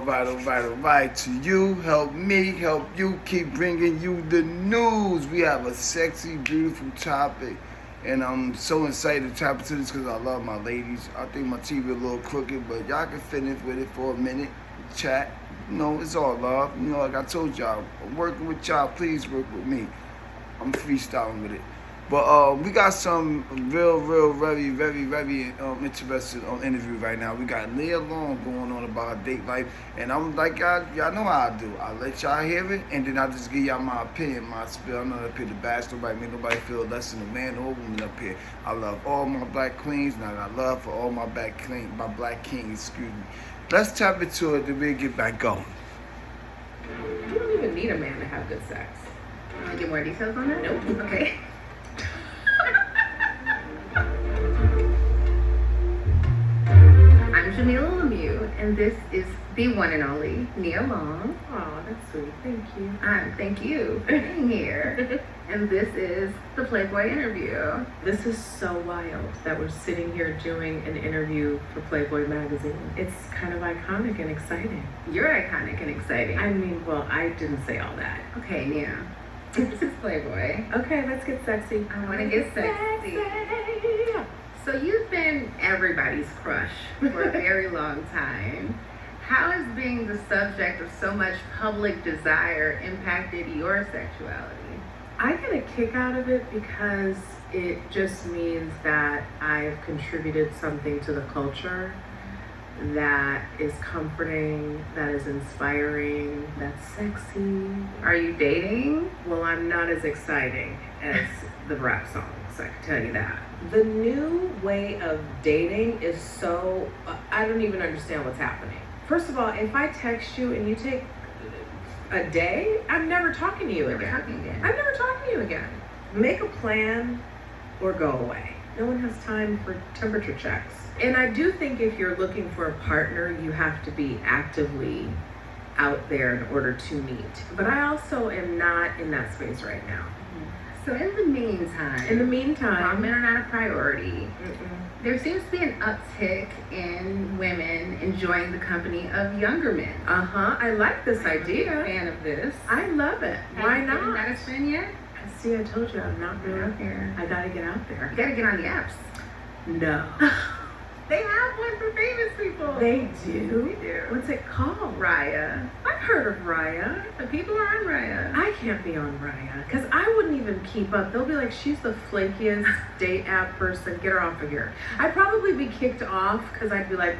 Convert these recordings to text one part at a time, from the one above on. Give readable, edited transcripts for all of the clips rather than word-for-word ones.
All right. To you, help me, help you, keep bringing you the news. We have a sexy, beautiful topic. And I'm so excited to tap into this because I love my ladies. I think my TV a little crooked, but y'all can finish with it for a minute. Chat. It's all love. Like I told y'all, I'm working with y'all. Please work with me. I'm freestyling with it. But we got some real, very interesting interview right now. We got Nia Long going on about her date life. And I'm like, y'all know how I do. I let y'all hear it, and then I just give y'all my opinion, my spill. I'm not up here to bash nobody, make nobody feel less than a man or woman up here. I love all my black queens, and I got love for all my black kings, excuse me. Let's tap into it, then we'll get back going. You don't even need a man to have good sex. You want to get more details on that? Nope. Okay. I'm Jamila Lemieux, and this is the one and only Nia Long. Oh, that's sweet. Thank you. Thank you for being here. And this is the Playboy interview. This is so wild that we're sitting here doing an interview for Playboy magazine. It's kind of iconic and exciting. You're iconic and exciting. I mean, well, I didn't say all that. Okay, Nia. This is Playboy. Okay, let's get sexy. I want to get sexy. So you've been everybody's crush for a very long time. How has being the subject of so much public desire impacted your sexuality? I get a kick out of it because it just means that I've contributed something to the culture that is comforting, that is inspiring, that's sexy. Are you dating? Well, I'm not as exciting as the rap songs, I can tell you that. The new way of dating is so, I don't even understand what's happening. First of all, if I text you and you take a day, I'm never talking to you again. I'm never talking to you again. Make a plan or go away. No one has time for temperature checks. And I do think if you're looking for a partner, you have to be actively out there in order to meet. But I also am not in that space right now. So in the meantime, men are not a priority. There seems to be an uptick in women enjoying the company of younger men. I like this idea. I'm a fan of this. I love it. Why not? Not a trend yet? See, I told you I'm not really out there. I gotta get out there. You gotta get on the apps. No. They have one for famous people. They do? They do. What's it called? Raya. I've heard of Raya. The people are on Raya. I can't be on Raya because I wouldn't even keep up. They'll be like, she's the flakiest date app person. Get her off of here. I'd probably be kicked off because I'd be like,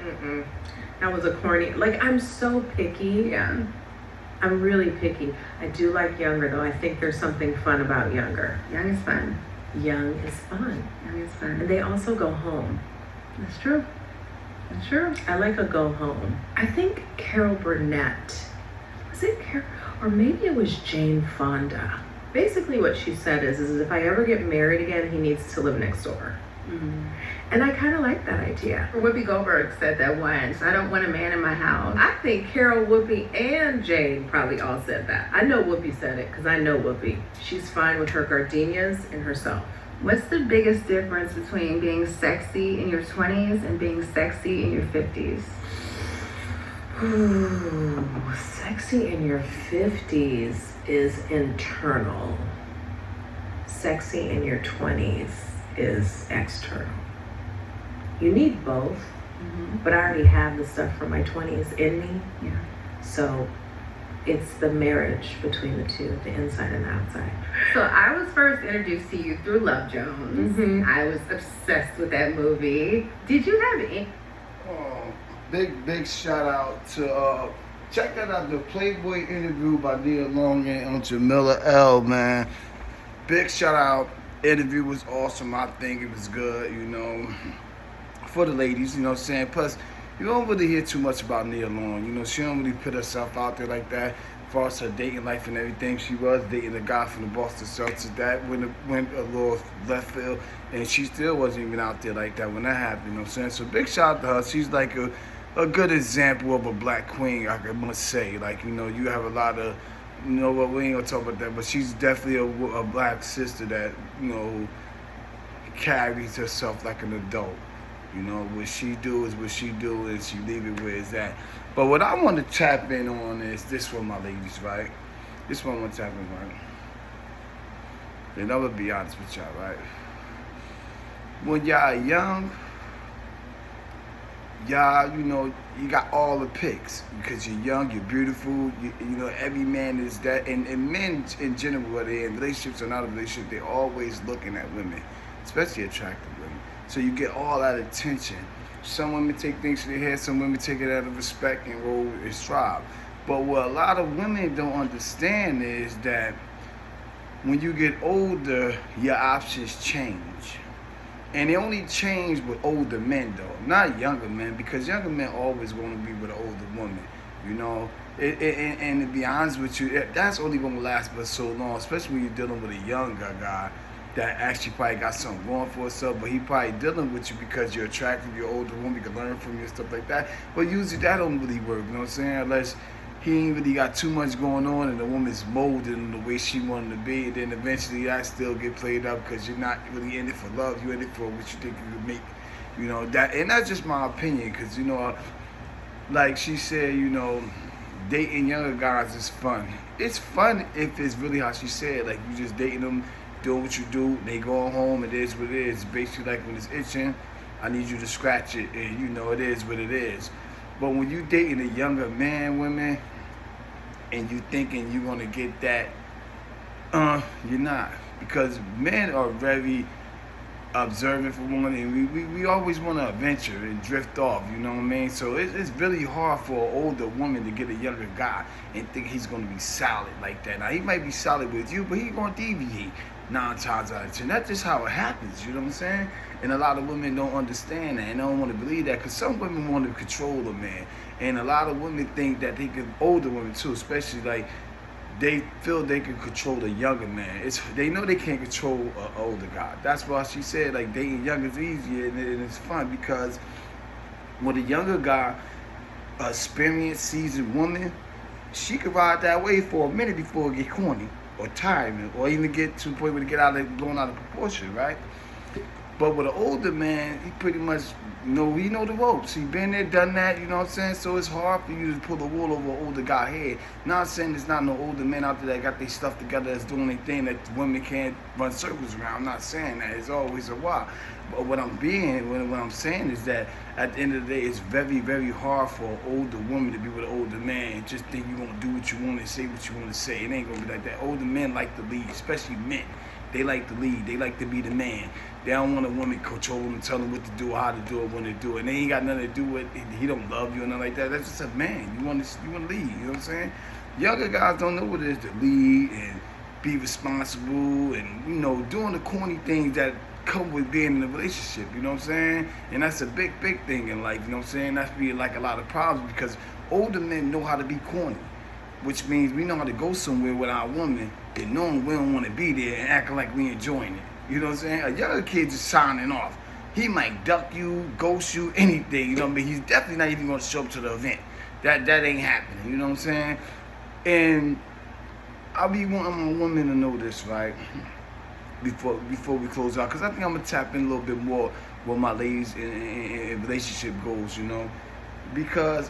that was a corny. Like, I'm so picky. Yeah. I'm really picky. I do like younger though. I think there's something fun about younger. Young is fun. Young is fun. Young is fun. And they also go home. That's true. That's true. I like a go home. I think Carol Burnett, was it Carol? Or maybe it was Jane Fonda. Basically what she said is if I ever get married again, he needs to live next door. And I kind of like that idea. Whoopi Goldberg said that once. I don't want a man in my house. I think Carol, Whoopi, and Jane probably all said that. I know Whoopi said it because I know Whoopi. She's fine with her gardenias and herself. What's the biggest difference between being sexy in your 20s and being sexy in your 50s? Ooh, sexy in your 50s is internal. Sexy in your 20s is external. You need both, but I already have the stuff from my 20s in me. Yeah. So it's the marriage between the two, the inside and the outside. So I was first introduced to you through Love Jones. I was obsessed with that movie. Did you have any? Big shout out to check that out, the Playboy interview by Nia Long and Jamila L, man. Big shout out. Interview was awesome. I think it was good, for the ladies, what I'm saying. Plus, you don't really hear too much about Nia Long. She don't really put herself out there like that as far as her dating life and everything. She was dating a guy from the Boston Celtics. That went a little left field, and she still wasn't even out there like that when that happened, you know what I'm saying? So big shout out to her. She's like a good example of a black queen, I must say. Like, you have a lot of, we ain't gonna talk about that, but she's definitely a black sister that, carries herself like an adult. What she do is what she do, and she leave it where it's at. But what I want to tap in on is this for my ladies, right? This one I want to tap in, right? And I'm gonna be honest with y'all, right? When y'all young, y'all, you got all the picks because you're young, you're beautiful. Every man is that, and men in general, whether they're in relationships or not in relationships, they're always looking at women, especially attractive women. So you get all that attention. Some women take things to their head, some women take it out of respect and roll and strive. But what a lot of women don't understand is that when you get older, your options change. And they only change with older men, though, not younger men, because younger men always want to be with an older woman, And to be honest with you, that's only going to last but so long, especially when you're dealing with a younger guy that actually probably got something going for himself, but he probably dealing with you because you're attractive, you're older woman, you can learn from you and stuff like that. But usually that don't really work, you know what I'm saying? Unless he ain't really got too much going on and the woman's molded in the way she wanted to be, and then eventually that still get played up because you're not really in it for love, you're in it for what you think you can make, that. And that's just my opinion because, like she said, dating younger guys is fun. It's fun if it's really how she said, like you just dating them, doing what you do, they going home, it is what it is. Basically like when it's itching, I need you to scratch it, and it is what it is. But when you dating a younger man, women, and you thinking you're gonna get that, you're not. Because men are very observant for one, and we always want to adventure and drift off, you know what I mean? So it's really hard for an older woman to get a younger guy and think he's gonna be solid like that. Now he might be solid with you, but he's gonna deviate 9 times out of 10. That's just how it happens, you know what I'm saying? And a lot of women don't understand that and don't want to believe that because some women want to control a man. And a lot of women think that they can, older women too, especially like they feel they can control a younger man. They know they can't control an older guy. That's why she said like dating young is easier and it's fun because with a younger guy, experienced, seasoned woman, she could ride that way for a minute before it get corny or tiring or even get to the point where it get blown out of proportion, right? But with an older man, he pretty much know the ropes. He been there, done that, you know what I'm saying? So it's hard for you to pull the wool over an older guy head. Not saying there's not no older men out there that got their stuff together that's doing their thing that women can't run circles around. I'm not saying that. It's always a while. But what I'm saying is that at the end of the day, it's very, very hard for an older woman to be with an older man and just think you're going to do what you want and say what you want to say. It ain't going to be like that. Older men like to lead, especially men. They like to lead. They like to be the man. They don't want a woman control them and tell them what to do or how to do it when to do it. And they ain't got nothing to do with it. He don't love you or nothing like that. That's just a man. You want to lead. You know what I'm saying? Younger guys don't know what it is to lead and be responsible and, doing the corny things that come with being in a relationship. You know what I'm saying? And that's a big, big thing in life. You know what I'm saying? That's be like a lot of problems because older men know how to be corny, which means we know how to go somewhere with our woman and knowing we don't want to be there and acting like we enjoying it. You know what I'm saying? A younger kid just signing off. He might duck you, ghost you, anything. You know what I mean? He's definitely not even going to show up to the event. That ain't happening. You know what I'm saying? And I be wanting my woman to know this, right? Before we close out, because I think I'm gonna tap in a little bit more with my ladies in relationship goals. Because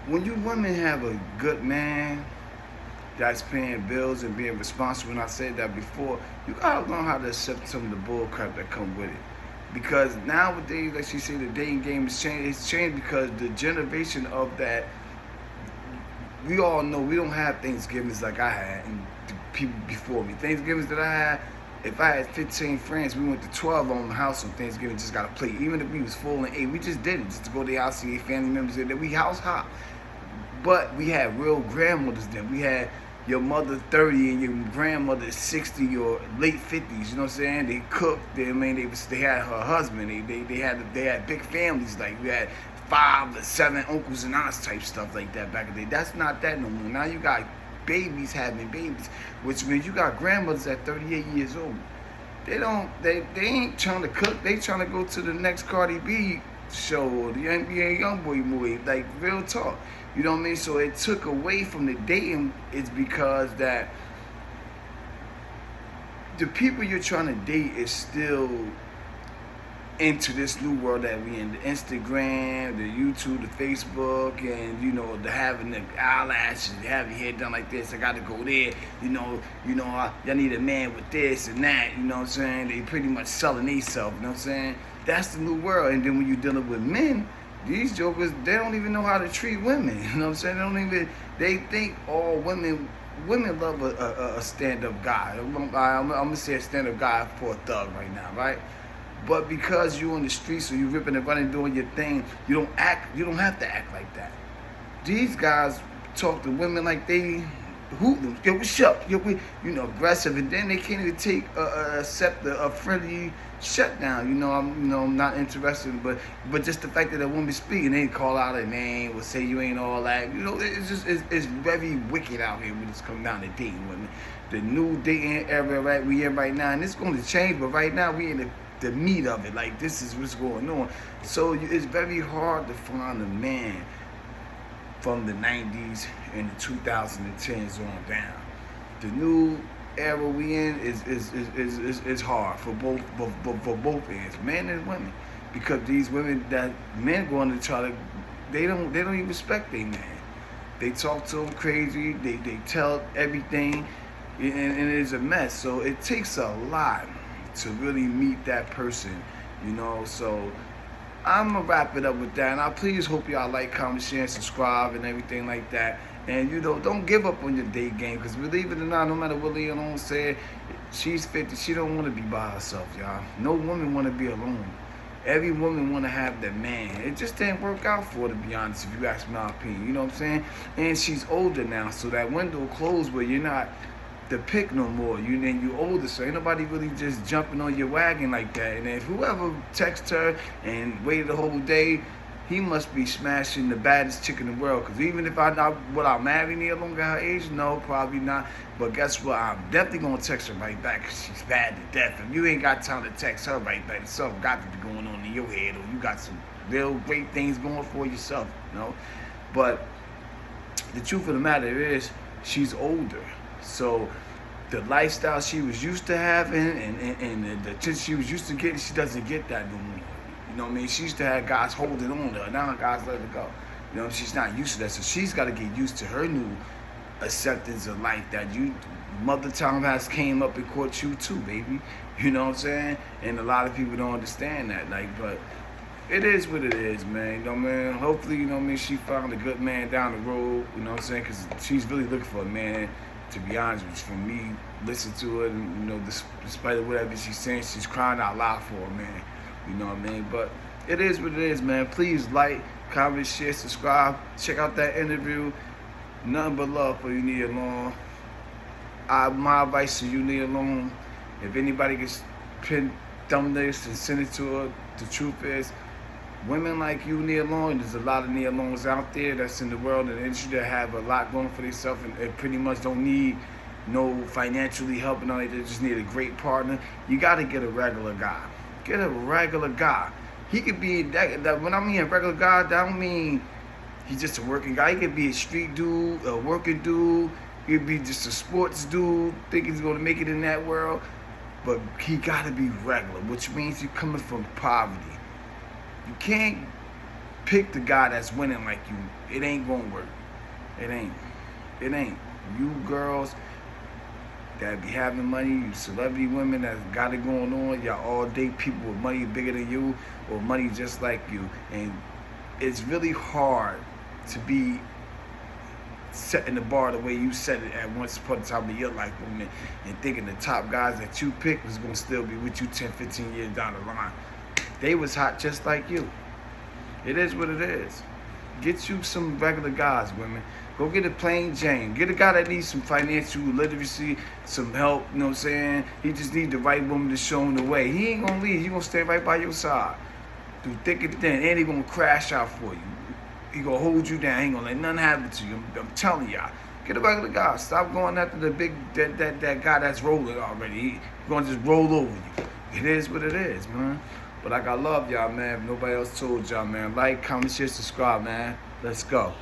when you women have a good man that's paying bills and being responsible, and I said that before, you gotta learn how to accept some of the bull crap that come with it. Because nowadays, like she said, the dating game has changed. It's changed because the generation of that, we all know we don't have Thanksgivings like I had and the people before me. Thanksgivings that I had, if I had 15 friends, we went to 12 on the house on Thanksgiving, just got a plate. Even if we was full and ate, we just did it, just to go to the house, see family members in there. We house hop. But we had real grandmothers then. We had your mother 30 and your grandmother 60 or late 50s, you know what I'm saying? They cooked, they had her husband, they had big families, like we had 5 to 7 uncles and aunts type stuff like that back in the day. That's not that no more. Now you got babies having babies, which means you got grandmothers at 38 years old. They ain't trying to cook, they trying to go to the next Cardi B show or the NBA Youngboy movie, like real talk. You know what I mean? So it took away from the dating. It's because that the people you're trying to date is still into this new world that we in, the Instagram, the YouTube, the Facebook, and the having the eyelashes, have your hair done like this, I gotta go there, y'all need a man with this and that, you know what I'm saying? They pretty much selling themselves, you know what I'm saying? That's the new world. And then when you're dealing with men, these jokers, they don't even know how to treat women, you know what I'm saying? They think all women love a stand-up guy. I'm gonna say a stand-up guy for a thug right now, right? But because you on the streets or you ripping and running doing your thing, you don't have to act like that. These guys talk to women like they hoot them. Yo, what's up? Yo, aggressive, and then they can't even accept a friendly shutdown. I'm not interested, but just the fact that a woman speaking, they call out a name or say you ain't all that. It's very wicked out here when it's coming down to dating women. The new dating era, right? We in right now, and it's going to change. But right now, we in the meat of it. Like, this is what's going on. So it's very hard to find a man from the 90s and the 2010s on down. The new era we in is hard for both ends, men and women, because these women that men going to try to, they don't even respect their man. They talk to them crazy. They tell everything, and it's a mess. So it takes a lot to really meet that person, So I'm gonna wrap it up with that, and I please hope y'all like, comment, share, and subscribe, and everything like that. And don't give up on your date game, because believe it or not, no matter what Leon said, she's 50. She don't want to be by herself, y'all. No woman want to be alone. Every woman want to have that man. It just didn't work out for her, to be honest, if you ask my opinion. You know what I'm saying? And she's older now, so that window closed where you're not the pick no more. You older, so ain't nobody really just jumping on your wagon like that. And if whoever texts her and waited the whole day, he must be smashing the baddest chick in the world. Because even if would I marry Nia Long at her age? No, probably not. But guess what? I'm definitely going to text her right back, because she's bad to death. If you ain't got time to text her right back, something got to be going on in your head, or you got some real great things going for yourself, But the truth of the matter is, she's older. So the lifestyle she was used to having and the attention she was used to getting, she doesn't get that no more. You know what I mean? She used to have guys holding on to her. Now guys let her go. She's not used to that. So she's got to get used to her new acceptance of life, that Mother Time has came up and caught you too, baby. You know what I'm saying? And a lot of people don't understand that. But it is what it is, man. Hopefully, she found a good man down the road. You know what I'm saying? Because she's really looking for a man. To be honest with you, from me, listen to her, and despite whatever she's saying, she's crying out loud for a man. You know what I mean? But it is what it is, man. Please like, comment, share, subscribe. Check out that interview. Nothing but love for you, Nia Long. My advice to you, Nia Long, if anybody gets pin thumbnails and send it to her, the truth is, women like you, Nia Long, there's a lot of Nia Longs out there that's in the world and the industry that have a lot going for themselves and pretty much don't need no financially helping on it. They just need a great partner. You got to get a regular guy. Get a regular guy. He could be that. When I mean a regular guy, that don't mean he's just a working guy. He could be a street dude, a working dude. He could be just a sports dude, thinking he's going to make it in that world. But he got to be regular, which means you're coming from poverty. You can't pick the guy that's winning like you. It ain't gonna work. It ain't. You girls that be having money, you celebrity women that got it going on, y'all all date people with money bigger than you or money just like you. And it's really hard to be setting the bar the way you set it at once upon a time of your life, woman, and thinking the top guys that you picked was gonna still be with you 10, 15 years down the line. They was hot just like you. It is what it is. Get you some regular guys, women. Go get a plain Jane. Get a guy that needs some financial literacy, some help, you know what I'm saying? He just need the right woman to show him the way. He ain't gonna leave. He gonna stay right by your side. Through thick and thin. And he gonna crash out for you. He gonna hold you down. He ain't gonna let nothing happen to you. I'm telling y'all. Get a regular guy. Stop going after the big, that guy that's rolling already. He gonna just roll over you. It is what it is, man. But I love y'all, man. If nobody else told y'all, man. Like, comment, share, subscribe, man. Let's go.